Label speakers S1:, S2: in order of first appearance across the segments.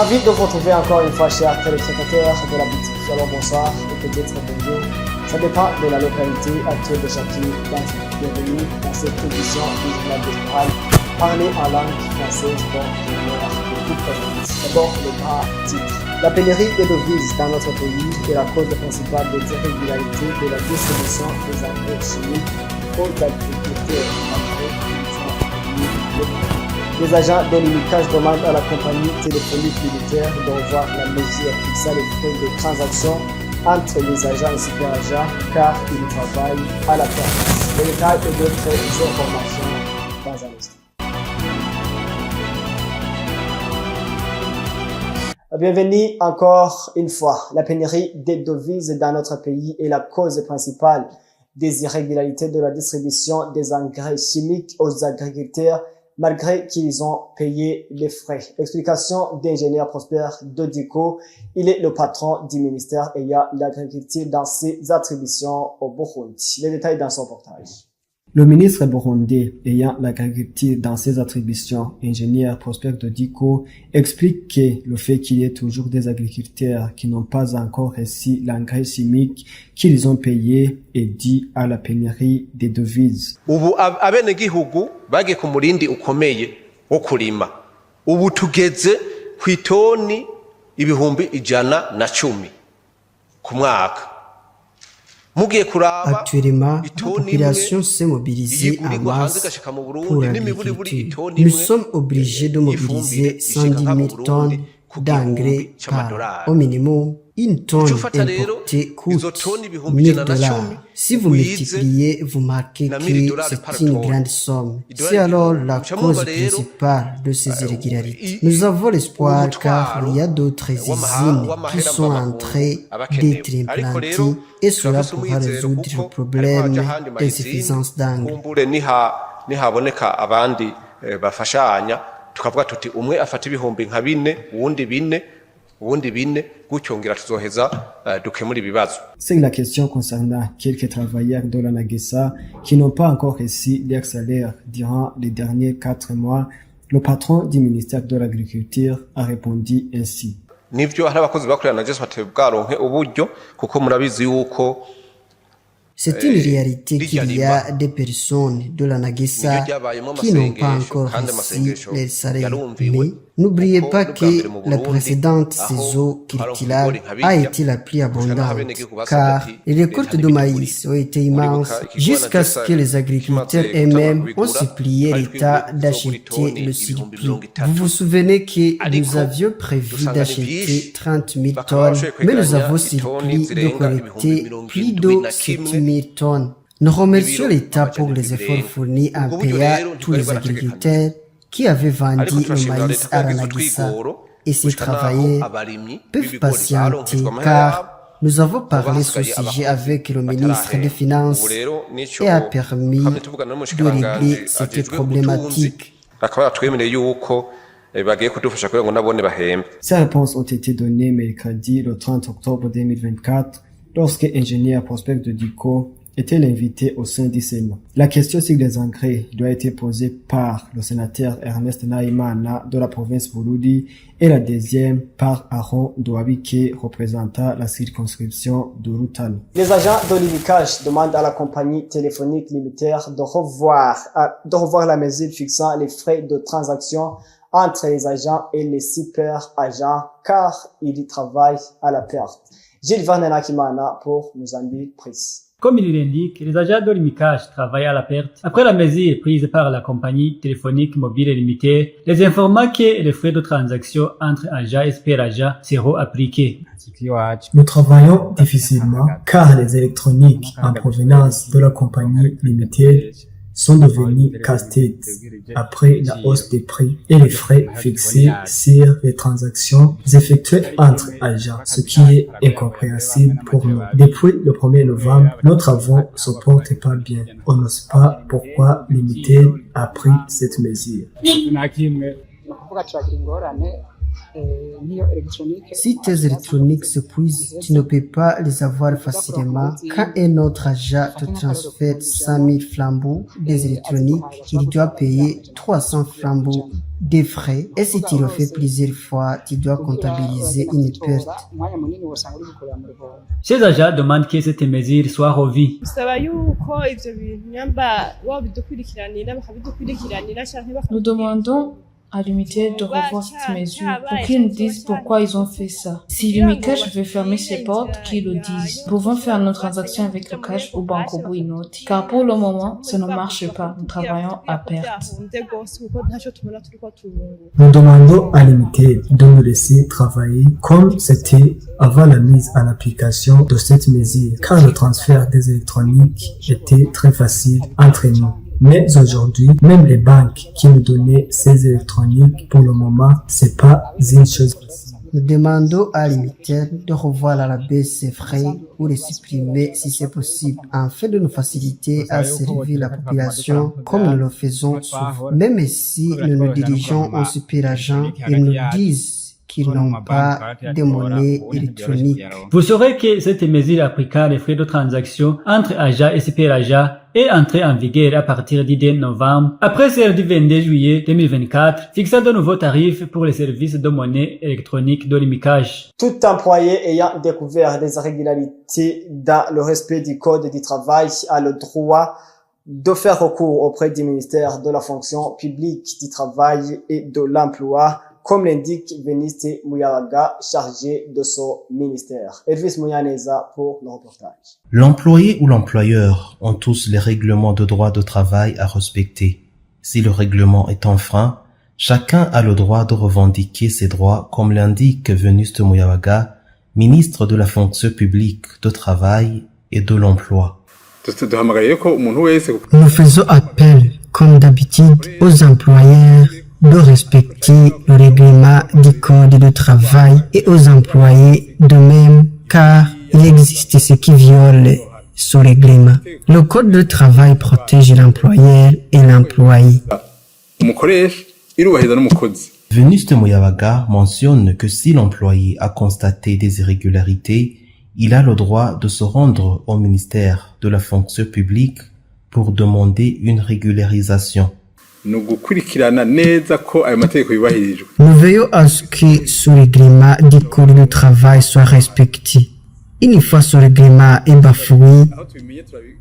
S1: Ravi de vous retrouver encore une fois, chers téléspectateurs de la boutique. Alors bonsoir et peut-être bonjour. Ça dépend de la localité actuelle de chacun d'entre vous. Bienvenue dans cette édition du journal d'étoile parlé en langue française pour de toute présence. D'abord, le grand titre. La pénurie des devises dans notre pays est la cause principale des irrégularités de la distribution des engrais chimiques aux agriculteurs. Les agents de l'UNICAJ demandent à la compagnie téléphonique militaire de revoir la mesure fixant les frais de transaction entre les agents et super-agents car ils travaillent à la perte. Les détails et d'autres informations dans un instant. Bienvenue encore une fois. La pénurie des devises dans notre pays est la cause principale des irrégularités de la distribution des engrais chimiques aux agriculteurs malgré qu'ils ont payé les frais. Explication d'ingénieur Prosper Dodico. Il est le patron du ministère ayant l'agriculture dans ses attributions au Burundi. Les détails dans son portage.
S2: Le ministre burundais ayant l'agriculture dans ses attributions, ingénieur Prosper Dodico, explique que le fait qu'il y ait toujours des agriculteurs qui n'ont pas encore reçu l'engrais chimique qu'ils ont payé est dû à la pénurie des devises.
S3: Ubu abenegihugu bagiye ku murindi ukomeye wo kurima. Ubu tugeze kw'itoni ibihumbi 110 ku mwaka.
S4: Actuellement, la population s'est mobilisée en masse pour l'agriculture. Nous sommes obligés de mobiliser 110 000 tonnes d'engrais par au minimum. Une tonne importée coûte $1,000. Si vous multipliez, vous marquez que c'est une grande somme. C'est alors la cause principale de ces irrégularités. Nous avons l'espoir car il y a d'autres usines qui sont en train d'être implantées et cela pourra résoudre le problème d'insuffisance d'engrais.
S3: Tukavuga tuti umwe afata ibihumbi nka 4 uwundi 4 gucyongera tuzoheza dukemura ibibazo.
S2: C'est la question concernant quelques travailleurs de la Nagesa qui n'ont pas encore reçu leur salaire durant les derniers 4 mois. Le patron du ministère de l'Agriculture a répondu ainsi.
S3: Nivyo hari abakozi bakorera na Jesu batebwaronke uburyo kuko murabizi yuko
S4: c'est une réalité qu'il y a des personnes de la Nagesa qui n'ont pas encore reçu les salaires. Mais n'oubliez pas que la précédente saison culturelle a été la plus abondante car les récoltes de maïs ont été immenses jusqu'à ce que les agriculteurs eux-mêmes ont supplié l'État d'acheter le surplus. Vous vous souvenez que nous avions prévu d'acheter 30 000 tonnes, mais nous avons surpris de collecter plus de 7 000 tonnes. Nous remercions l'État pour les efforts fournis en payant tous les agriculteurs qui avaient vendu le maïs à la Nagesa. Et ces travailleurs peuvent patienter car nous avons parlé ce sujet avec le ministre des Finances et a permis de régler cette problématique.
S2: Ces réponses ont été données mercredi le 30 octobre 2024 lorsque ingénieur Prosper Dodico était l'invité au sein du Sénat. La question sur les engrais doit être posée par le sénateur Ernest Naimana de la province Burundi et la deuxième par Aaron Douabike représentant la circonscription de Rutana.
S1: Les agents de l'UNICAJ demandent à la compagnie téléphonique militaire de revoir la mesure fixant les frais de transaction entre les agents et les super-agents car ils travaillent à la perte. Gilles Varnena Kimana pour nous en dire plus.
S5: Comme il l'indique, les agents de l'UNICAJ travaillent à la perte. Après la mesure prise par la compagnie téléphonique mobile limitée, les informant que les frais de transaction entre agents et super-agents seront appliqués.
S2: Nous travaillons difficilement car les électroniques en provenance de la compagnie limitée sont devenus casse-tête après la hausse des prix et les frais fixés sur les transactions effectuées entre agents, ce qui est incompréhensible pour nous. Depuis le 1er novembre, nos travaux ne se portent pas bien. On ne sait pas pourquoi l'unité a pris cette mesure.
S4: Si tes électroniques se puisent, tu ne peux pas les avoir facilement. Quand un autre agent te transfère 100 000 flambeaux des électroniques, il doit payer 300 flambeaux des frais et si tu le fais plusieurs fois, tu dois comptabiliser une perte.
S5: Ces agents demandent que cette mesure soit revue.
S6: Nous demandons à l'unité de revoir cette mesure pour qu'ils nous disent pourquoi ils ont fait ça. Si l'Umicash veut fermer ses portes, qu'ils le disent. Nous pouvons faire nos transactions avec le cash ou Bankobo Inoti. Car pour le moment, ça ne marche pas. Nous travaillons à perte.
S2: Nous demandons à l'unité de nous laisser travailler comme c'était avant la mise en application de cette mesure, car le transfert des électroniques était très facile entre nous. Mais aujourd'hui, même les banques qui nous donnaient ces électroniques, pour le moment, c'est pas une chose facile.
S4: Nous demandons à l'Unitel de revoir à la baisse ses frais ou les supprimer si c'est possible, afin de nous faciliter à servir la population comme nous le faisons souvent. Même si nous nous dirigeons au super agent, ils nous disent qu'ils n'ont pas de monnaie électronique.
S5: Vous saurez que cette mesure appliquant les frais de transaction entre AJA et super AJA est entrée en vigueur à partir du 2 novembre, après celle du 22 juillet 2024, fixant de nouveaux tarifs pour les services de monnaie électronique de l'Umicash.
S1: Tout employé ayant découvert des irrégularités dans le respect du Code du travail a le droit de faire recours auprès du ministère de la fonction publique, du travail et de l'emploi, comme l'indique Veniste Muyawaga, chargé de son ministère. Elvis Muyaneza pour le reportage.
S7: L'employé ou l'employeur ont tous les règlements de droit de travail à respecter. Si le règlement est enfreint, chacun a le droit de revendiquer ses droits, comme l'indique Veniste Muyawaga, ministre de la fonction publique, de travail et de l'emploi.
S4: Nous faisons appel, comme d'habitude, aux employeurs de respecter le règlement du Code de travail et aux employés de même, car il existe ceux qui violent ce règlement. Le Code de travail protège l'employeur et l'employé.
S7: Veniste Muyawaga mentionne que si l'employé a constaté des irrégularités, il a le droit de se rendre au ministère de la fonction publique pour demander une régularisation.
S4: Nous veillons à ce que ce règlement du Code de travail soit respecté. Une fois ce règlement est bafoué,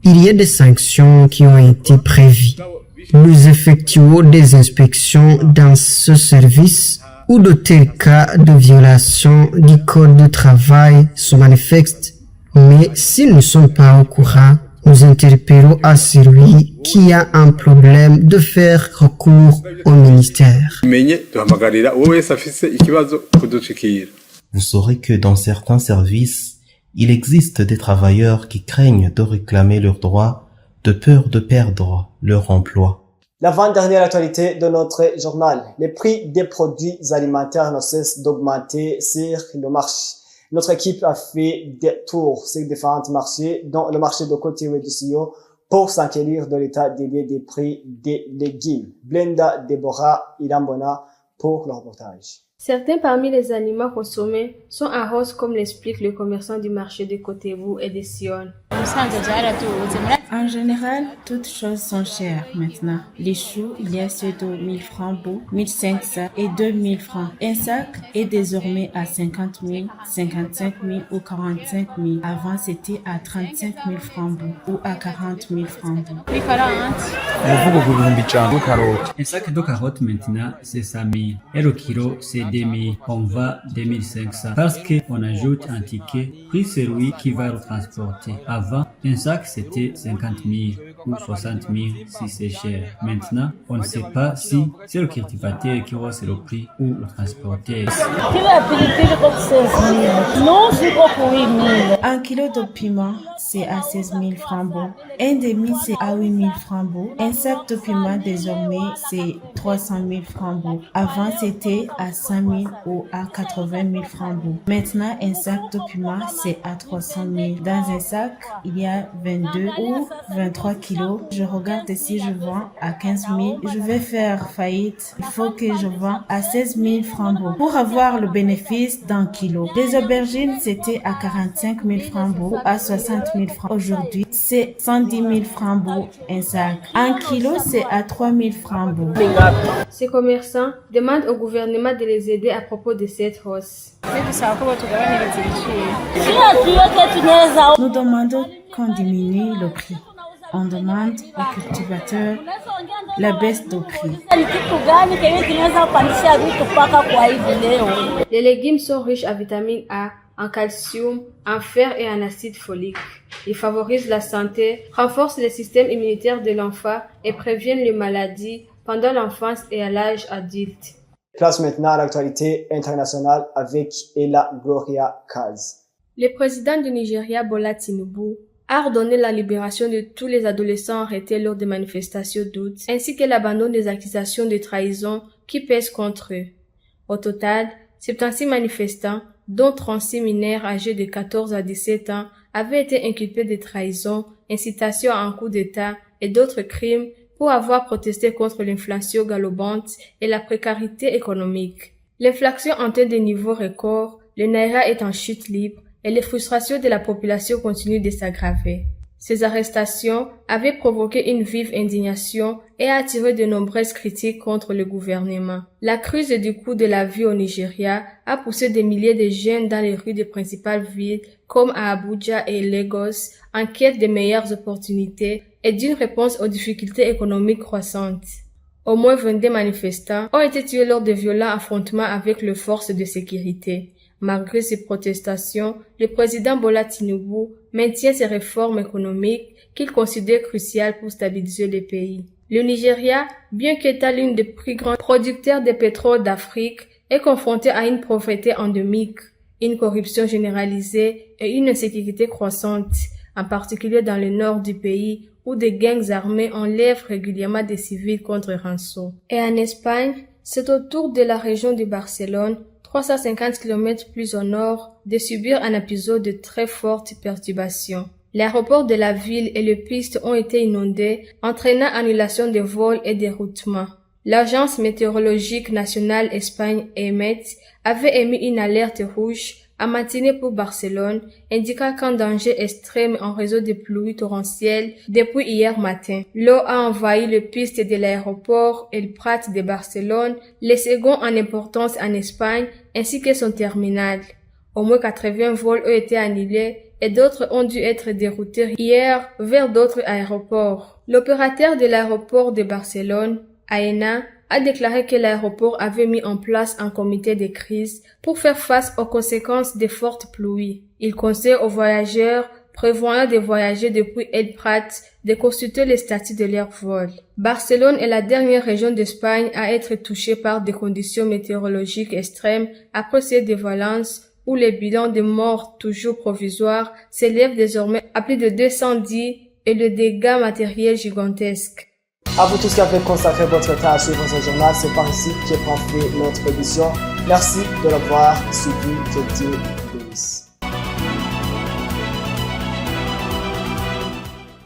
S4: il y a des sanctions qui ont été prévues. Nous effectuons des inspections dans ce service où de tels cas de violation du Code de travail se manifestent. Mais s'ils ne sont pas au courant, nous interpellons à celui qui a un problème de faire recours au ministère.
S7: Vous saurez que dans certains services, il existe des travailleurs qui craignent de réclamer leurs droits de peur de perdre leur emploi.
S1: L'avant-dernière actualité de notre journal. Les prix des produits alimentaires ne cessent d'augmenter sur le marché. Notre équipe a fait des tours sur différents marchés, dont le marché de Côte-Ouest du Sio, pour s'enquérir de l'état des prix des légumes. Blenda Deborah Ilambona pour le reportage.
S8: Certains parmi les aliments consommés sont en hausse, comme l'explique le commerçant du marché de Côte-Ouest et de Sion.
S9: En général, toutes choses sont chères maintenant. Les choux, il y a ceux de 1000 francs beau, 1500 et 2000 francs. Un sac est désormais à 50 000, 55 000 ou 45 000. Avant, c'était à 35 000 francs beau ou à 40 000 francs beau.
S5: Un sac de carottes maintenant, c'est 5 000. Et le kilo, c'est 2 000. On va 2500 parce qu'on ajoute un ticket, puis celui qui va le transporter. Avant, un sac, c'était 50 000 ou 60 000 si c'est cher. Maintenant, on ne sait pas si c'est le cultivateur qui hausse le prix ou le transporteur.
S9: Un kilo de piment, c'est à 16 000 francs beau. Un demi, c'est à 8 000 francs beau. Un sac de piment, désormais, c'est 300 000 francs beau. Avant, c'était à 5 000 ou à 80 000 francs. Maintenant, un sac de puma, c'est à 300 000. Dans un sac, il y a 22 ou 23 kilos. Je regarde si je vends à 15 000. Je vais faire faillite. Il faut que je vende à 16 000 francs pour avoir le bénéfice d'un kilo. Les aubergines, c'était à 45 000 francs ou à 60 000 francs. Aujourd'hui, c'est 110 000 francs un sac. Un kilo, c'est à 3 000 francs.
S8: Ces commerçants demandent au gouvernement de les aider à propos de cette hausse.
S9: Nous demandons qu'on diminue le prix. On demande aux cultivateurs la baisse de prix.
S8: Les légumes sont riches en vitamine A, en calcium, en fer et en acide folique. Ils favorisent la santé, renforcent le système immunitaire de l'enfant et préviennent les maladies pendant l'enfance et à l'âge adulte.
S1: Place maintenant à l'actualité internationale avec Ella Gloria Kaz.
S8: Le président du Nigeria, Bola Tinubu, a ordonné la libération de tous les adolescents arrêtés lors des manifestations d'août, ainsi que l'abandon des accusations de trahison qui pèsent contre eux. Au total, 76 manifestants, dont 36 mineurs âgés de 14 à 17 ans, avaient été inculpés de trahison, incitation à un coup d'État et d'autres crimes pour avoir protesté contre l'inflation galopante et la précarité économique. L'inflation atteint des niveaux records, le Naira est en chute libre et les frustrations de la population continuent de s'aggraver. Ces arrestations avaient provoqué une vive indignation et attiré de nombreuses critiques contre le gouvernement. La crise du coût de la vie au Nigeria a poussé des milliers de jeunes dans les rues des principales villes comme à Abuja et Lagos en quête de meilleures opportunités et d'une réponse aux difficultés économiques croissantes. Au moins 22 manifestants ont été tués lors de violents affrontements avec les forces de sécurité. Malgré ces protestations, le président Bola Tinubu maintient ses réformes économiques qu'il considère cruciales pour stabiliser le pays. Le Nigeria, bien qu'étant l'une des plus grands producteurs de pétrole d'Afrique, est confronté à une pauvreté endémique, une corruption généralisée et une insécurité croissante, en particulier dans le nord du pays où des gangs armés enlèvent régulièrement des civils contre rançon. Et en Espagne, c'est au tour de la région de Barcelone, 350 km plus au nord, de subir un épisode de très fortes perturbations. L'aéroport de la ville et les pistes ont été inondés, entraînant annulation des vols et déroutements. L'Agence météorologique nationale Espagne EMET avait émis une alerte rouge à matinée pour Barcelone, indiquant qu'un danger extrême en raison de pluies torrentielles depuis hier matin. L'eau a envahi les pistes de l'aéroport El Prat de Barcelone, le second en importance en Espagne, ainsi que son terminal. Au moins 80 vols ont été annulés et d'autres ont dû être déroutés hier vers d'autres aéroports. L'opérateur de l'aéroport de Barcelone, AENA, a déclaré que l'aéroport avait mis en place un comité de crise pour faire face aux conséquences des fortes pluies. Il conseille aux voyageurs prévoyant de voyager depuis El Prat de consulter les statuts de leur vol. Barcelone est la dernière région d'Espagne à être touchée par des conditions météorologiques extrêmes après ces dévalances où le bilan de morts toujours provisoire s'élève désormais à plus de 210 et le dégât matériel gigantesque.
S1: À vous tous qui avez consacré votre temps à suivre ce journal, c'est par ici que prend fin notre édition. Merci de l'avoir suivi.